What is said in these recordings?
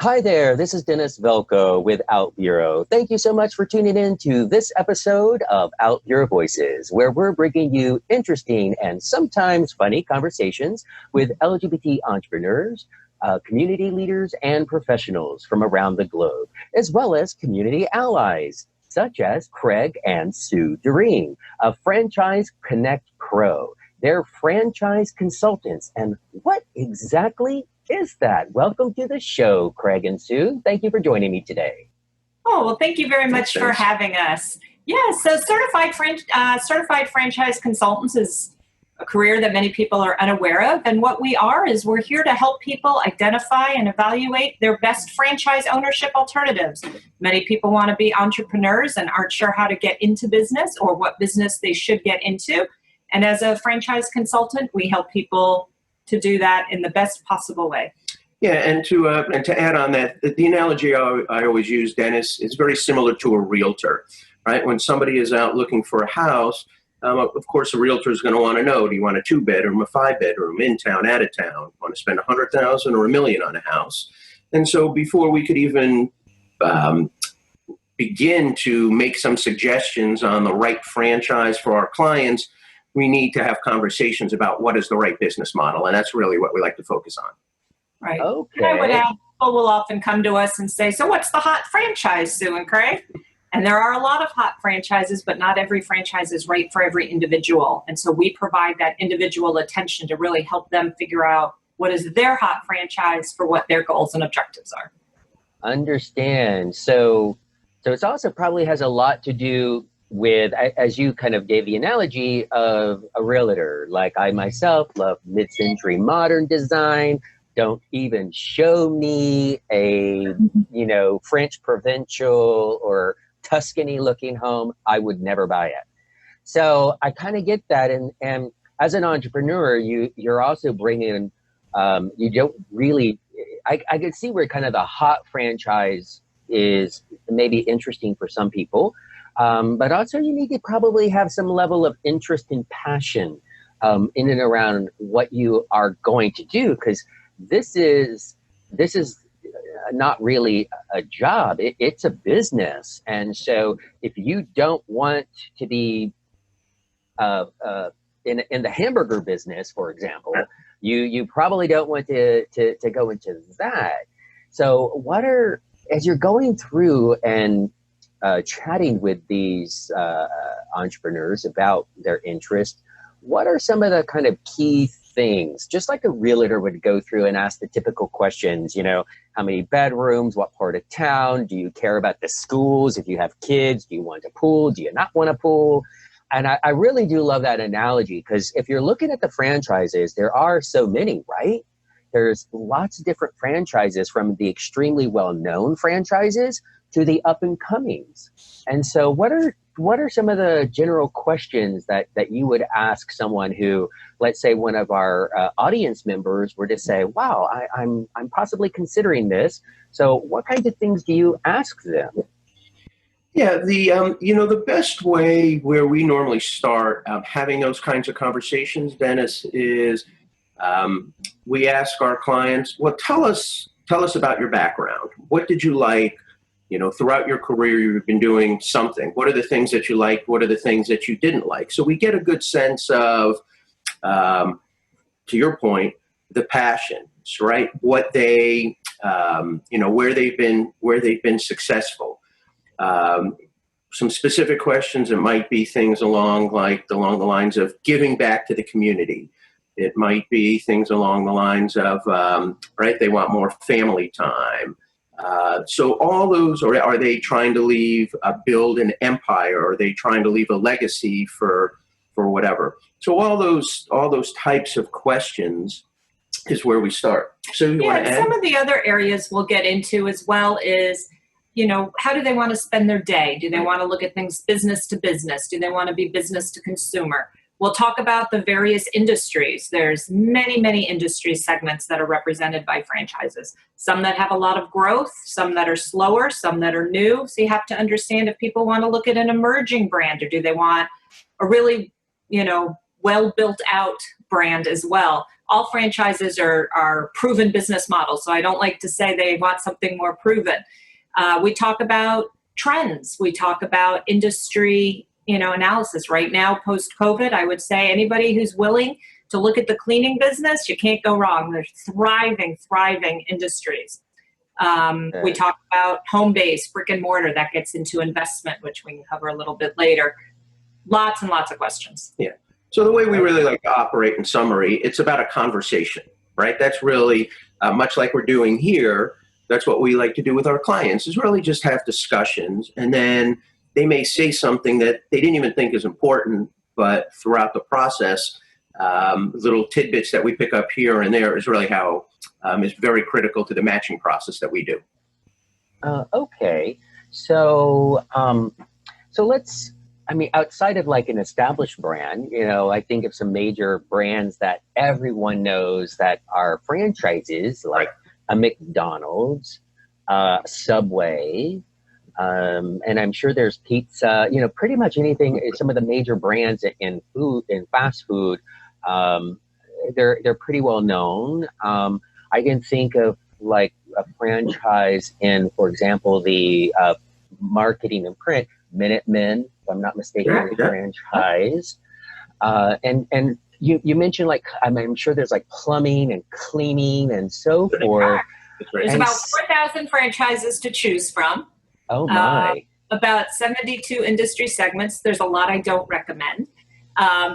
Hi there, this is Dennis Velco with OutBüro. Thank you so much for tuning in to this episode of OutBüro Voices, where we're bringing you interesting and sometimes funny conversations with LGBT entrepreneurs, community leaders, and professionals from around the globe, as well as community allies, such as Craig and Sue Derene of Franchise Connect Pro. They're franchise consultants. And what exactly is that? Welcome to the show, Craig and Sue. Thank you for joining me today. Oh, well, thank you very much for having us. Yeah, so certified franchise consultants is a career that many people are unaware of. And what we are is we're here to help people identify and evaluate their best franchise ownership alternatives. Many people want to be entrepreneurs and aren't sure how to get into business or what business they should get into. And as a franchise consultant, we help people to do that in the best possible way. Yeah, and to add on that, the analogy I always use, Dennis, is very similar to a realtor, right? When somebody is out looking for a house, of course, a realtor is going to want to know: do you want a 2-bedroom, a 5-bedroom, in town, out of town? Want to spend $100,000 or $1 million on a house? And so, before we could even begin to make some suggestions on the right franchise for our clients, we need to have conversations about what is the right business model, and that's really what we like to focus on. Right. Okay. And I would add, people will often come to us and say, so what's the hot franchise, Sue and Craig? And there are a lot of hot franchises, but not every franchise is right for every individual. And so we provide that individual attention to really help them figure out what is their hot franchise for what their goals and objectives are. Understand. So it also probably has a lot to do with, as you kind of gave the analogy of a realtor. Like I myself love mid-century modern design. Don't even show me a, French provincial or Tuscany looking home. I would never buy it. So I kind of get that. And as an entrepreneur, you're also bringing, you don't really, I could see where kind of the hot franchise is maybe interesting for some people. But also you need to probably have some level of interest and passion in and around what you are going to do, because this is not really a job. It's a business. And so if you don't want to be in the hamburger business, for example, you probably don't want to go into that. So as you're going through and chatting with these entrepreneurs about their interest, what are some of the kind of key things, just like a realtor would go through and ask the typical questions, how many bedrooms, what part of town, do you care about the schools, if you have kids, do you want a pool, do you not want a pool? And I really do love that analogy, because if you're looking at the franchises, there are so many, right? There's lots of different franchises, from the extremely well-known franchises to the up-and-comings. And so what are some of the general questions that you would ask someone who, let's say one of our audience members were to say, wow, I'm possibly considering this. So what kinds of things do you ask them? Yeah, the best way where we normally start having those kinds of conversations, Dennis, is we ask our clients, well, tell us about your background. What did you like? Throughout your career, you've been doing something. What are the things that you liked? What are the things that you didn't like? So we get a good sense of, to your point, the passions, right? What they, where they've been successful. Some specific questions. It might be things along the lines of giving back to the community. It might be things along the lines of, they want more family time. So all those, or are they trying to build an empire? Or are they trying to leave a legacy for whatever? So all those types of questions is where we start. So you want to add? Some of the other areas we'll get into as well is, how do they want to spend their day? Do they want to look at things business to business? Do they want to be business to consumer? We'll talk about the various industries. There's many, many industry segments that are represented by franchises. Some that have a lot of growth, some that are slower, some that are new. So you have to understand if people want to look at an emerging brand, or do they want a really, well built out brand as well. all franchises are proven business models. So I don't like to say they want something more proven. We talk about trends. We talk about industry, analysis. Right now, post-COVID, I would say anybody who's willing to look at the cleaning business, you can't go wrong. They're thriving industries. We talk about home-based, brick and mortar. That gets into investment, which we can cover a little bit later. Lots and lots of questions. Yeah. So the way we really like to operate in summary, it's about a conversation, right? That's really much like we're doing here. That's what we like to do with our clients, is really just have discussions. And then they may say something that they didn't even think is important, but throughout the process, little tidbits that we pick up here and there is really how is very critical to the matching process that we do. Okay. So, let's, outside of like an established brand, I think of some major brands that everyone knows that are franchises, like a McDonald's, Subway, and I'm sure there's pizza, pretty much anything, some of the major brands in fast food, they're pretty well known. I can think of like a franchise in, for example, the marketing and print, Minutemen, if I'm not mistaken, franchise. And you mentioned like, I'm sure there's like plumbing and cleaning and so forth. There's about 4,000 franchises to choose from. Oh my. About 72 industry segments. There's a lot I don't recommend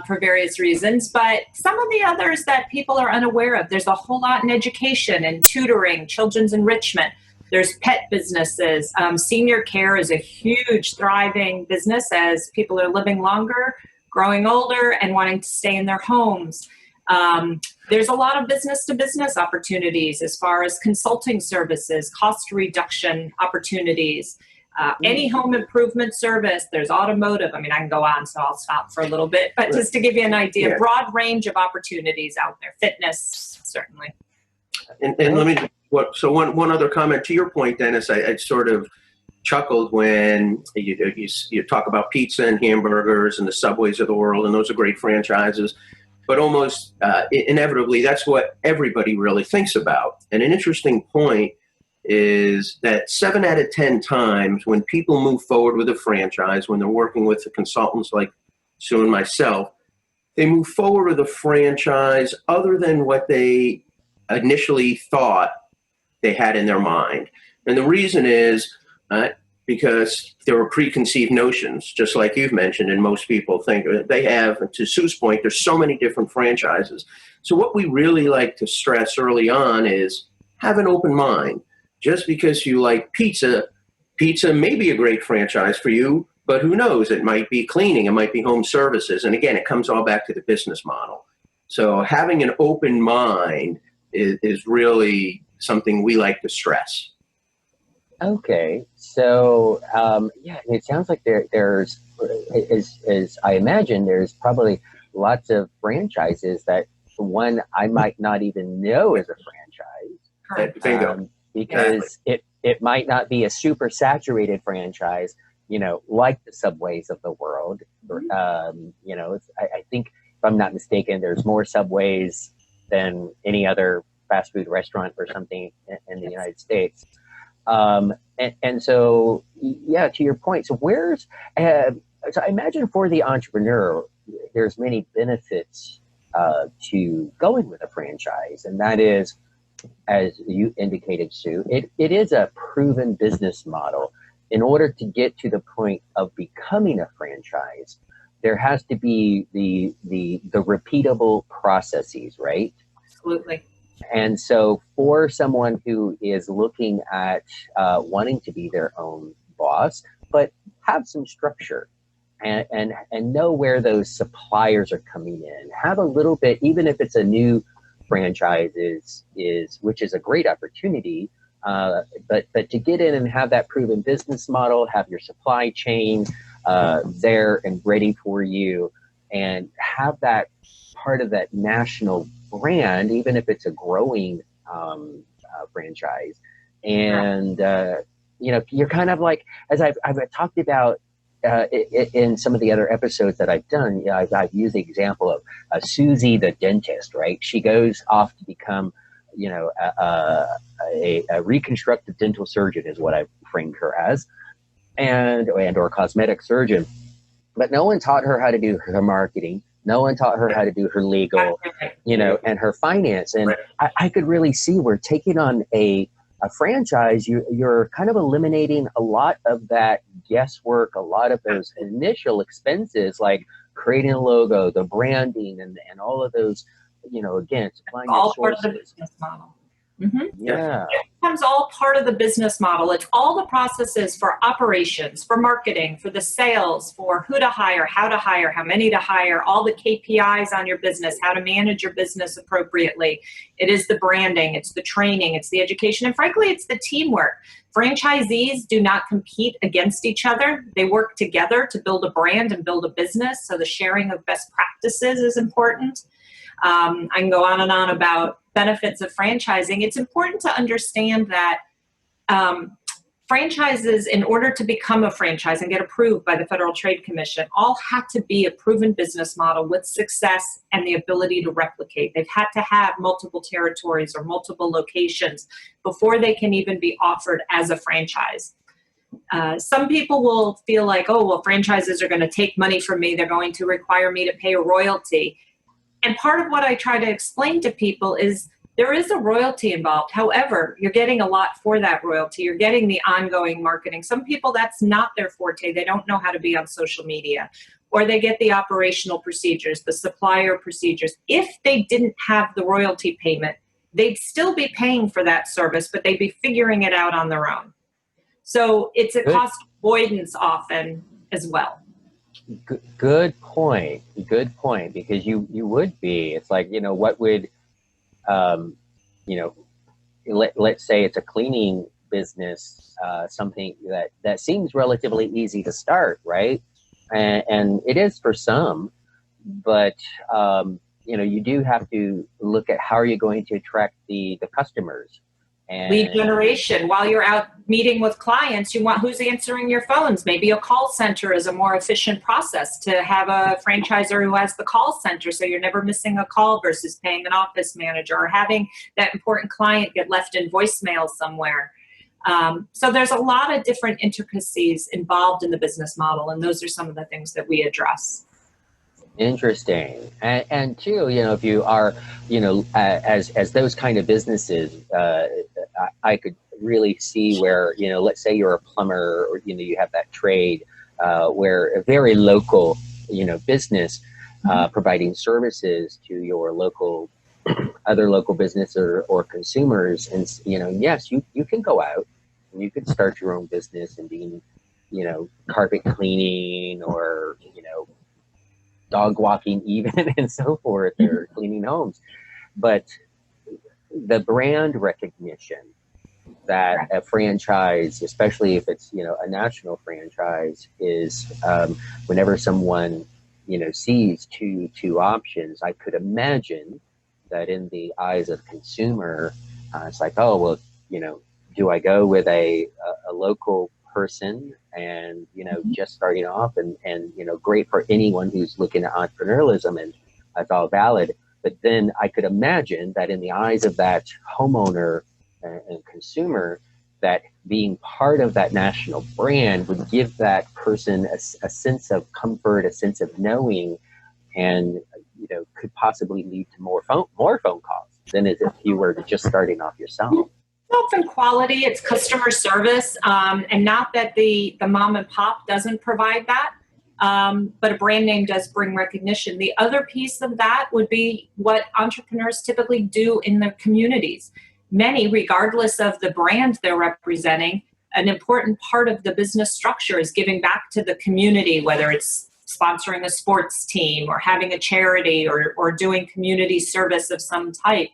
for various reasons, but some of the others that people are unaware of, there's a whole lot in education and tutoring, children's enrichment. There's pet businesses. Senior care is a huge, thriving business as people are living longer, growing older, and wanting to stay in their homes. There's a lot of business-to-business opportunities as far as consulting services, cost reduction opportunities, any home improvement service. There's automotive. I can go on, so I'll stop for a little bit. But just to give you an idea, broad range of opportunities out there. Fitness, certainly. And let me, one other comment to your point, Dennis. I sort of chuckled when you talk about pizza and hamburgers and the Subways of the world, and those are great franchises. But almost inevitably, that's what everybody really thinks about. And an interesting point is that 7 out of 10 times when people move forward with a franchise, when they're working with the consultants like Sue and myself, they move forward with a franchise other than what they initially thought they had in their mind. And the reason is because there are preconceived notions, just like you've mentioned, and most people think they have. To Sue's point, there's so many different franchises. So what we really like to stress early on is have an open mind. Just because you like pizza may be a great franchise for you, but who knows? It might be cleaning, it might be home services. And again, it comes all back to the business model. So having an open mind is really something we like to stress. Okay, so it sounds like there's, as I imagine, there's probably lots of franchises that one I might not even know is a franchise, because it might not be a super saturated franchise, like the Subways of the world. I think, if I'm not mistaken, there's more Subways than any other fast food restaurant or something in the United States. And so, to your point, so so I imagine for the entrepreneur, there's many benefits to going with a franchise. And that is, as you indicated, Sue, it is a proven business model. In order to get to the point of becoming a franchise, there has to be the repeatable processes, right? Absolutely. And so for someone who is looking at wanting to be their own boss, but have some structure and know where those suppliers are coming in, have a little bit, even if it's a new franchise which is a great opportunity, but to get in and have that proven business model, have your supply chain there and ready for you, and have that part of that national brand, even if it's a growing franchise. And you're kind of like, as I've talked about in some of the other episodes that I've done, I've used the example of Susie the dentist, right? She goes off to become, a reconstructive dental surgeon is what I framed her as, and or cosmetic surgeon. But no one taught her how to do her marketing. No one taught her how to do her legal, and her finance. And I could really see where taking on a franchise, you're kind of eliminating a lot of that guesswork, a lot of those initial expenses, like creating a logo, the branding, and all of those, again, supplying all your part of the sources. business model. Mm-hmm. Yeah. It becomes all part of the business model. It's all the processes for operations, for marketing, for the sales, for who to hire, how many to hire, all the KPIs on your business, how to manage your business appropriately. It is the branding, it's the training, it's the education, and frankly, it's the teamwork. Franchisees do not compete against each other. They work together to build a brand and build a business, so the sharing of best practices is important. I can go on and on about benefits of franchising. It's important to understand that franchises, in order to become a franchise and get approved by the Federal Trade Commission, all had to be a proven business model with success and the ability to replicate. They've had to have multiple territories or multiple locations before they can even be offered as a franchise. Some people will feel like, oh, well, franchises are going to take money from me. They're going to require me to pay a royalty. And part of what I try to explain to people is there is a royalty involved. However, you're getting a lot for that royalty. You're getting the ongoing marketing. Some people, that's not their forte. They don't know how to be on social media, or they get the operational procedures, the supplier procedures. If they didn't have the royalty payment, they'd still be paying for that service, but they'd be figuring it out on their own. So it's a cost avoidance often as well. Good point. Good point. Because you would be. It's like, what would, let's say it's a cleaning business, something that seems relatively easy to start, right? And it is for some, but you do have to look at how are you going to attract the customers. And lead generation. While you're out meeting with clients, you want who's answering your phones. Maybe a call center is a more efficient process to have a franchisor who has the call center, so you're never missing a call versus paying an office manager or having that important client get left in voicemail somewhere. So there's a lot of different intricacies involved in the business model, and those are some of the things that we address. Interesting. And too, if you are, as those kind of businesses, I could really see where, let's say you're a plumber, or, you have that trade, where a very local, business, providing services to your local, other local business or consumers. And, yes, you can go out and you could start your own business and be, carpet cleaning or, dog walking even and so forth, or cleaning homes. But the brand recognition that a franchise, especially if it's, a national franchise, is whenever someone, sees two options, I could imagine that in the eyes of consumer, it's like, oh, well, do I go with a local person and just starting off and great for anyone who's looking at entrepreneurialism, and that's all valid. But then I could imagine that in the eyes of that homeowner and consumer, that being part of that national brand would give that person a sense of comfort, a sense of knowing, and could possibly lead to more phone calls than as if you were just starting off yourself. Often quality, it's customer service, and not that the mom and pop doesn't provide that, but a brand name does bring recognition. The other piece of that would be what entrepreneurs typically do in their communities. Many, regardless of the brand they're representing, an important part of the business structure is giving back to the community, whether it's sponsoring a sports team or having a charity or doing community service of some type.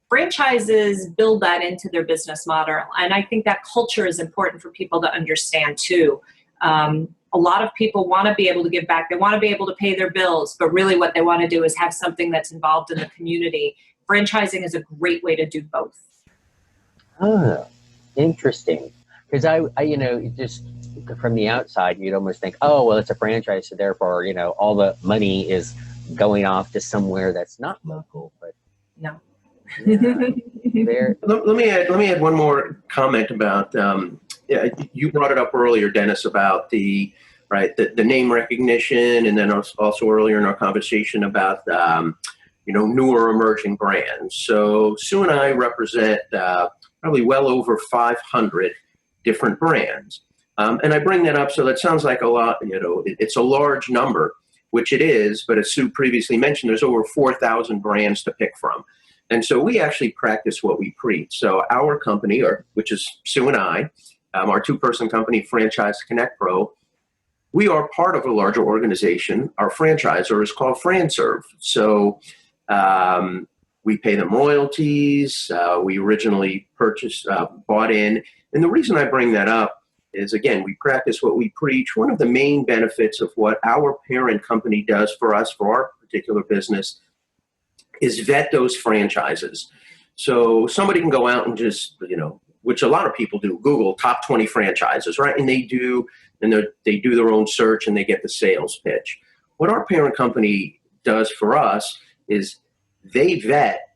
Franchises build that into their business model, and I think that culture is important for people to understand too. A lot of people want to be able to give back. They want to be able to pay their bills, but really what they want to do is have something that's involved in the community. Franchising is a great way to do both. Oh, interesting. Because I just from the outside, you'd almost think, oh, well, it's a franchise, so therefore, all the money is going off to somewhere that's not local. But no. Yeah, Let me add one more comment about you brought it up earlier, Dennis, about the name recognition, and then also earlier in our conversation about newer emerging brands. So Sue and I represent probably well over 500 different brands, and I bring that up so that sounds like a lot. It's a large number, which it is, but as Sue previously mentioned, there's over 4,000 brands to pick from. And so we actually practice what we preach. So our company, which is Sue and I, our two-person company, Franchise Connect Pro, we are part of a larger organization. Our franchisor is called FranServe. So we pay them royalties. We originally bought in. And the reason I bring that up is, again, we practice what we preach. One of the main benefits of what our parent company does for us, for our particular business, is vet those franchises. So somebody can go out and just, which a lot of people do, Google top 20 franchises, right? And they do their own search and they get the sales pitch. What our parent company does for us is they vet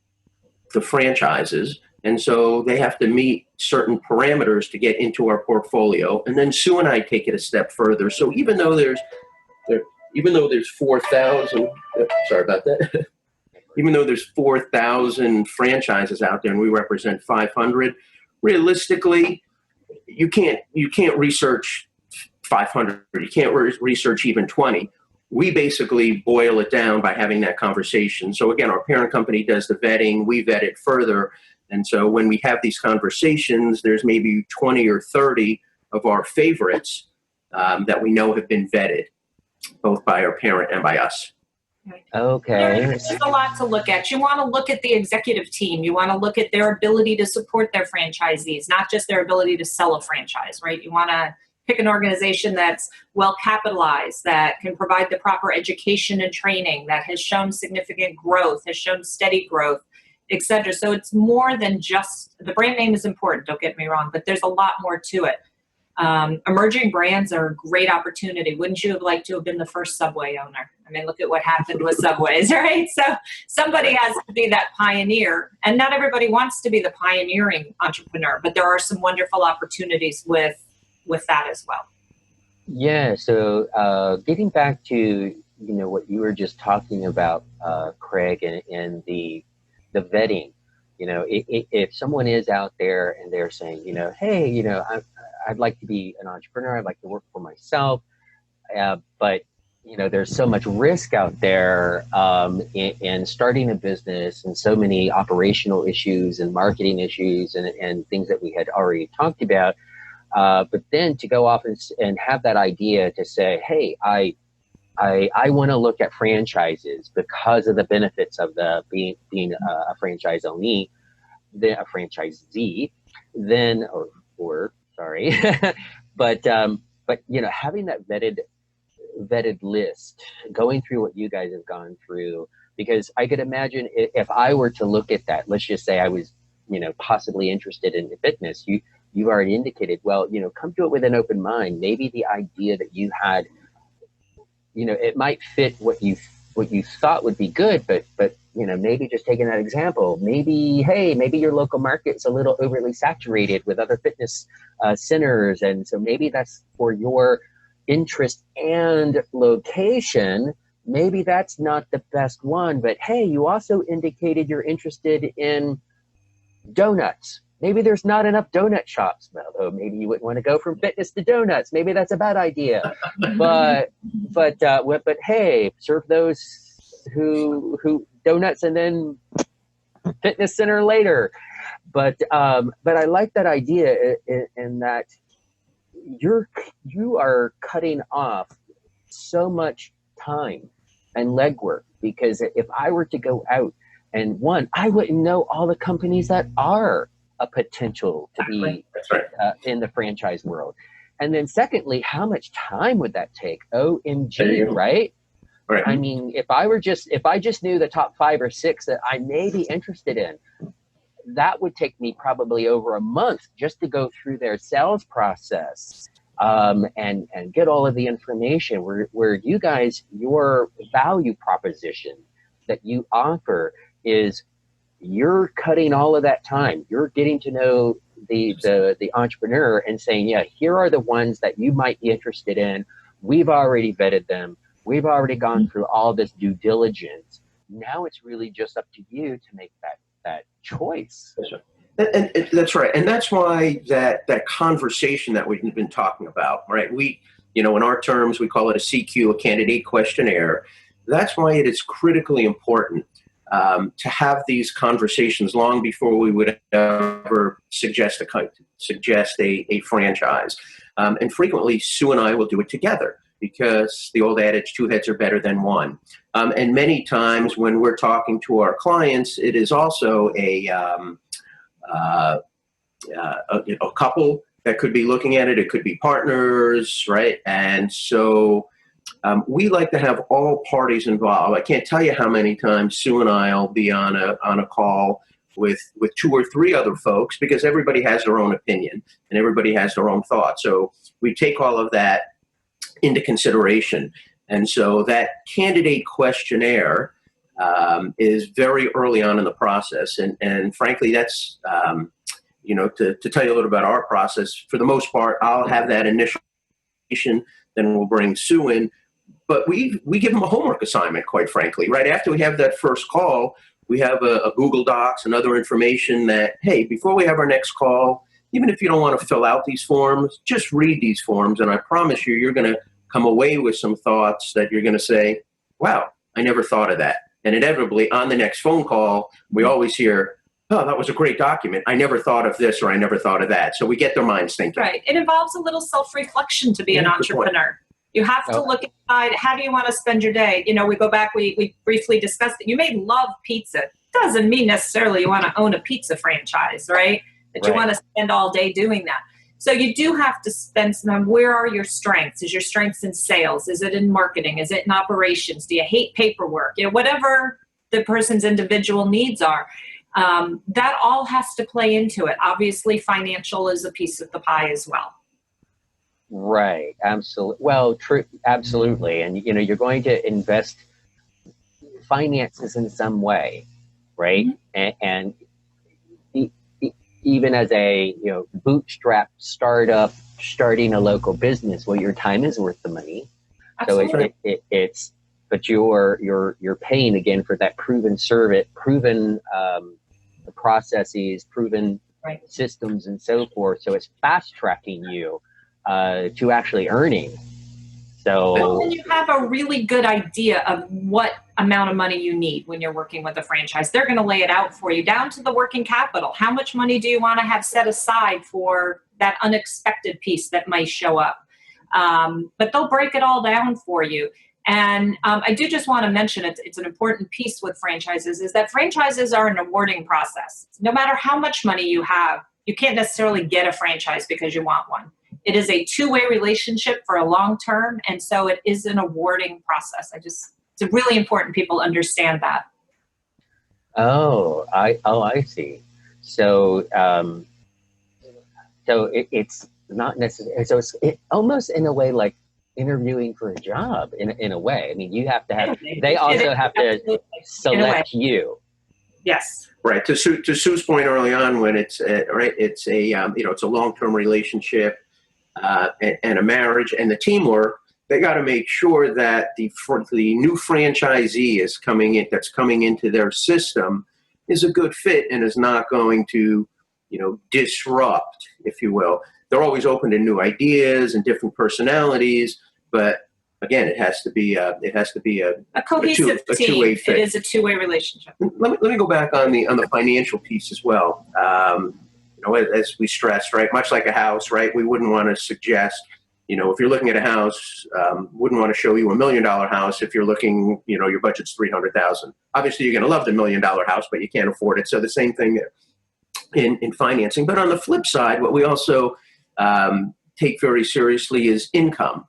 the franchises, and so they have to meet certain parameters to get into our portfolio. And then Sue and I take it a step further. So even though there's 4,000, sorry about that. Even though there's 4,000 franchises out there and we represent 500, realistically, you can't research 500. You can't research even 20. We basically boil it down by having that conversation. So again, our parent company does the vetting, we vet it further. And so when we have these conversations, there's maybe 20 or 30 of our favorites that we know have been vetted, both by our parent and by us. Okay. There's a lot to look at. You want to look at the executive team. You want to look at their ability to support their franchisees, not just their ability to sell a franchise, right? You want to pick an organization that's well capitalized, that can provide the proper education and training, that has shown significant growth, has shown steady growth, etc. So it's more than just, the brand name is important, don't get me wrong, but there's a lot more to it. Emerging brands are a great opportunity. Wouldn't you have liked to have been the first Subway owner? I mean, look at what happened with Subways, right? So somebody has to be that pioneer, and not everybody wants to be the pioneering entrepreneur, but there are some wonderful opportunities with that as well. Yeah. So getting back to what you were just talking about, Craig, and the vetting. If someone is out there and they're saying, hey, I'd like to be an entrepreneur, I'd like to work for myself, but there's so much risk out there in starting a business, and so many operational issues and marketing issues and things that we had already talked about. But then to go off and have that idea to say, hey, I want to look at franchises because of the benefits of being a franchise owner, then a franchisee, then or sorry, but having that vetted list, going through what you guys have gone through, because I could imagine if I were to look at that, let's just say I was possibly interested in fitness, you've already indicated, well, come to it with an open mind. Maybe the idea that you had, it might fit what you thought would be good, but maybe just taking that example, maybe your local market's a little overly saturated with other fitness centers, and so maybe that's for your interest and location. Maybe that's not the best one, but hey, you also indicated you're interested in donuts. Maybe there's not enough donut shops. Well, maybe you wouldn't want to go from fitness to donuts. Maybe that's a bad idea. But hey, serve those who donuts and then fitness center later. But I like that idea in that you are cutting off so much time and legwork, because if I were to go out and I wouldn't know all the companies that are a potential to be in the franchise world. And then secondly, how much time would that take? OMG, right? I mean, if I just knew the top 5 or 6 that I may be interested in, that would take me probably over a month just to go through their sales process. and get all of the information. Where you guys, your value proposition that you offer is you're cutting all of that time. You're getting to know the entrepreneur and saying, yeah, here are the ones that you might be interested in. We've already vetted them. We've already gone through all this due diligence. Now it's really just up to you to make that choice. That's right. And that's right. And that's why that conversation that we've been talking about, right? We, in our terms, we call it a CQ, a candidate questionnaire. That's why it is critically important to have these conversations long before we would ever suggest a franchise. And frequently, Sue and I will do it together because the old adage, two heads are better than one. And many times when we're talking to our clients, it is also a couple that could be looking at it. It could be partners, right? And so we like to have all parties involved. I can't tell you how many times Sue and I will be on a call with two or three other folks because everybody has their own opinion and everybody has their own thoughts. So we take all of that into consideration. And so that candidate questionnaire is very early on in the process. And frankly, that's, to tell you a little about our process, for the most part, I'll have that initial, then we'll bring Sue in. But we give them a homework assignment, quite frankly. Right after we have that first call, we have a Google Docs and other information that, hey, before we have our next call, even if you don't want to fill out these forms, just read these forms. And I promise you're going to come away with some thoughts that you're going to say, wow, I never thought of that. And inevitably, on the next phone call, we always hear, oh, that was a great document. I never thought of this or I never thought of that. So we get their minds thinking. Right. It involves a little self-reflection to be an entrepreneur. You have to look inside. How do you want to spend your day? We go back, we briefly discussed it. You may love pizza. Doesn't mean necessarily you want to own a pizza franchise, right? That you want to spend all day doing that. So you do have to spend some time. Where are your strengths? Is your strengths in sales? Is it in marketing? Is it in operations? Do you hate paperwork? Whatever the person's individual needs are, that all has to play into it. Obviously, financial is a piece of the pie as well. Right. Absolutely. Well, true. Absolutely. And, you're going to invest finances in some way, right? Mm-hmm. And even as a, bootstrap startup, starting a local business, well, your time is worth the money. Absolutely. So but you're paying again for that proven service, proven processes, proven systems and so forth. So it's fast tracking you to actually earning. So when you have a really good idea of what amount of money you need when you're working with a franchise, they're going to lay it out for you down to the working capital. How much money do you want to have set aside for that unexpected piece that might show up? But they'll break it all down for you. And I do just want to mention it's an important piece with franchises is that franchises are an awarding process. No matter how much money you have, you can't necessarily get a franchise because you want one. It is a two-way relationship for a long term, and so it is an awarding process. It's really important people understand that. I see. So, it's not necessarily. So it's almost in a way like interviewing for a job. In a way, I mean, you have to have. They also have to select you. Yes. Right. To Sue's point early on, when it's it's a it's a long-term relationship. And a marriage and the teamwork, they got to make sure that the new franchisee that's coming into their system is a good fit and is not going to, disrupt, if you will. They're always open to new ideas and different personalities, but again, it has to be a cohesive team. two-way fit. It is a two-way relationship. Let me go back on the financial piece as well. As we stressed, right, much like a house, right, we wouldn't want to suggest, if you're looking at a house, wouldn't want to show you $1 million house if you're looking, your budget's $300,000. Obviously, you're going to love the $1 million house, but you can't afford it. So the same thing in financing. But on the flip side, what we also take very seriously is income,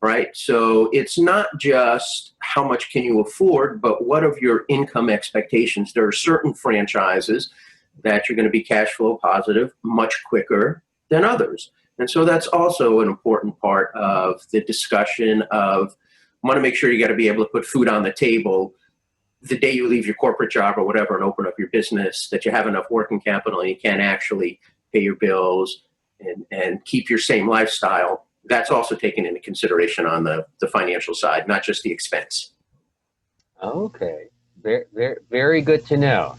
right? So it's not just how much can you afford, but what of your income expectations? There are certain franchises that you're going to be cash flow positive much quicker than others. And so that's also an important part of the discussion of, want to make sure you got to be able to put food on the table the day you leave your corporate job or whatever and open up your business, that you have enough working capital and you can actually pay your bills and keep your same lifestyle. That's also taken into consideration on the financial side, not just the expense. Okay, very, very, very good to know.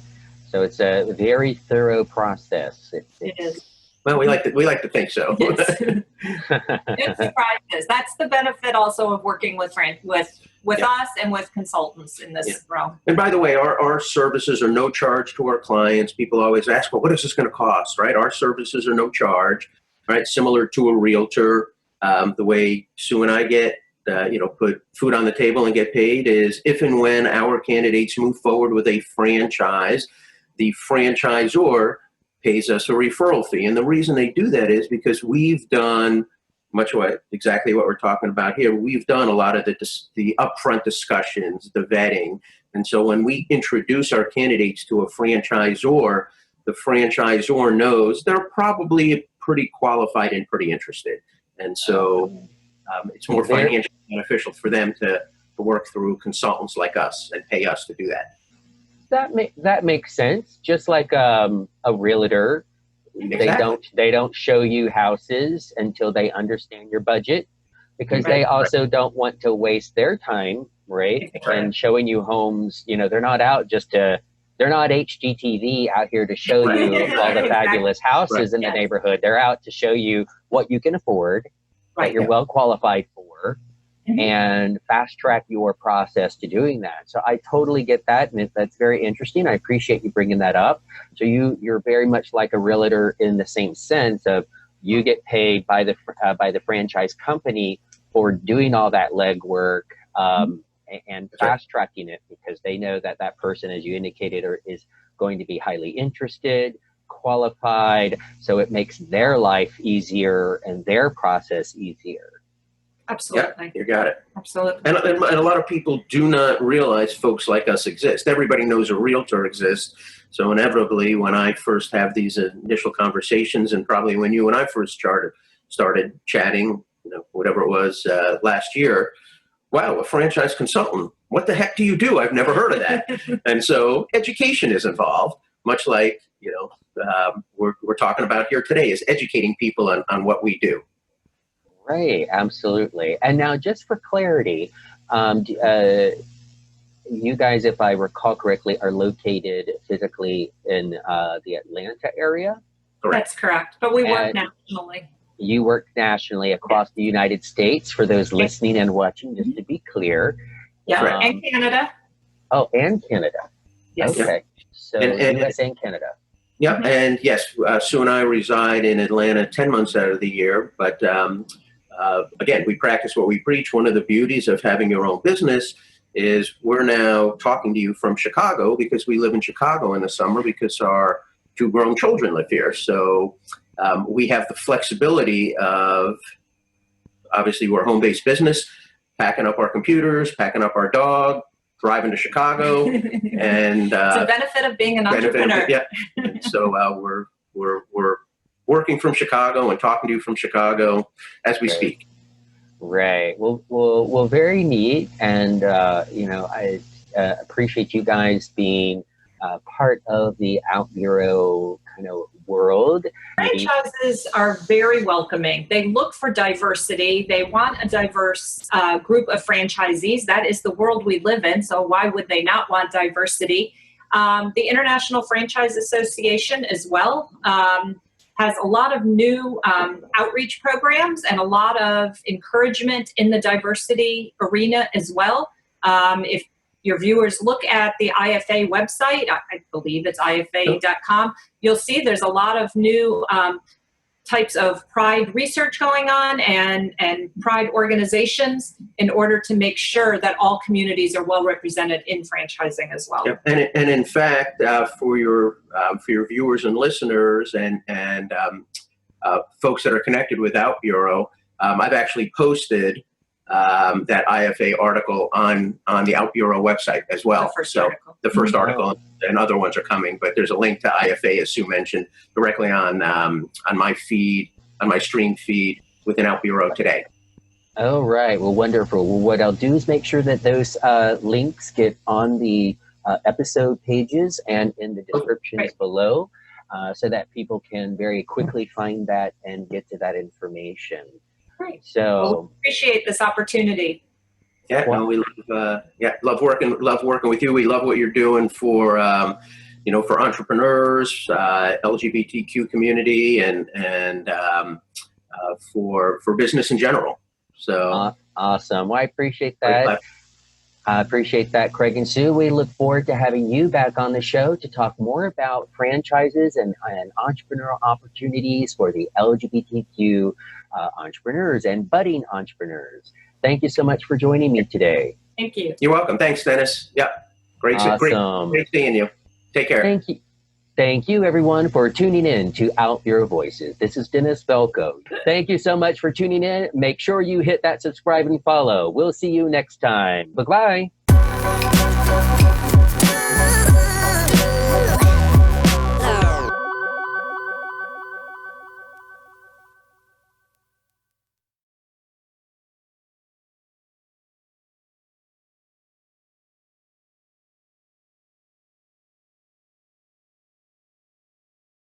So it's a very thorough process. It is. Well, we like to think so. Yes. It surprises. That's the benefit also of working with us and with consultants in this realm. And by the way, our services are no charge to our clients. People always ask, well, what is this going to cost, right? Our services are no charge, right? Similar to a realtor. The way Sue and I get, put food on the table and get paid is if and when our candidates move forward with a franchise, the franchisor pays us a referral fee. And the reason they do that is because we've done exactly what we're talking about here. We've done a lot of the upfront discussions, the vetting. And so when we introduce our candidates to a franchisor, the franchisor knows they're probably pretty qualified and pretty interested. And so it's more financially beneficial for them to work through consultants like us and pay us to do that. That makes sense. Just like a realtor, Exactly. they don't show you houses until they understand your budget, because they also don't want to waste their time, right? And showing you homes, they're not out they're not HGTV out here to show you all the fabulous houses in the neighborhood. They're out to show you what you can afford, that you're well qualified for, and fast track your process to doing that. So I totally get that, and that's very interesting. I appreciate you bringing that up. So you're very much like a realtor in the same sense of you get paid by the franchise company for doing all that legwork and fast tracking it, because they know that person, as you indicated, is going to be highly interested, qualified. So it makes their life easier and their process easier. Absolutely. Yeah, you got it. Absolutely. And a lot of people do not realize folks like us exist. Everybody knows a realtor exists. So inevitably, when I first have these initial conversations, and probably when you and I first started chatting, whatever it was last year, wow, a franchise consultant. What the heck do you do? I've never heard of that. And so education is involved, much like, we're talking about here today, is educating people on what we do. Right, absolutely. And now, just for clarity, you guys, if I recall correctly, are located physically in the Atlanta area? That's correct. But we work nationally. You work nationally across the United States, for those listening and watching, just to be clear. Yeah, and Canada. Oh, and Canada. Yes. Okay. So US and Canada. Yeah, and yes, Sue and I reside in Atlanta 10 months out of the year, but again, we practice what we preach. One of the beauties of having your own business is we're now talking to you from Chicago, because we live in Chicago in the summer because our 2 grown children live here. So we have the flexibility of, obviously we're a home-based business, packing up our computers, packing up our dog, driving to Chicago, and it's a benefit of being an entrepreneur. And so we're working from Chicago and talking to you from Chicago as we speak. Right. Well, very neat. And, I appreciate you guys being part of the OutBüro kind of world. Franchises are very welcoming. They look for diversity. They want a diverse group of franchisees. That is the world we live in. So why would they not want diversity? The International Franchise Association as well has a lot of new outreach programs and a lot of encouragement in the diversity arena as well. If your viewers look at the IFA website, I believe it's IFA.com, you'll see there's a lot of new types of pride research going on and pride organizations in order to make sure that all communities are well represented in franchising as well. Yep. And in fact, for your viewers and listeners and folks that are connected with OutBüro, I've actually posted that IFA article on the OutBüro website as well. The first article, and other ones are coming, but there's a link to IFA, as Sue mentioned, directly on my feed my stream feed within OutBüro today. All right. Well, wonderful. Well, what I'll do is make sure that those links get on the episode pages and in the descriptions below, so that people can very quickly find that and get to that information. Great. So well, appreciate this opportunity. Yeah, no, we love working with you. We love what you're doing for for entrepreneurs, LGBTQ community, and for business in general. So awesome. Well, I appreciate that. I appreciate that, Craig and Sue. We look forward to having you back on the show to talk more about franchises and entrepreneurial opportunities for the LGBTQ entrepreneurs and budding entrepreneurs. Thank you so much for joining me today. Thank you. You're welcome. Thanks, Dennis. Yeah, great seeing you. Take care. Thank you. Thank you, everyone, for tuning in to OutBüro Voices. This is Dennis Velco. Thank you so much for tuning in. Make sure you hit that subscribe and follow. We'll see you next time. Bye-bye.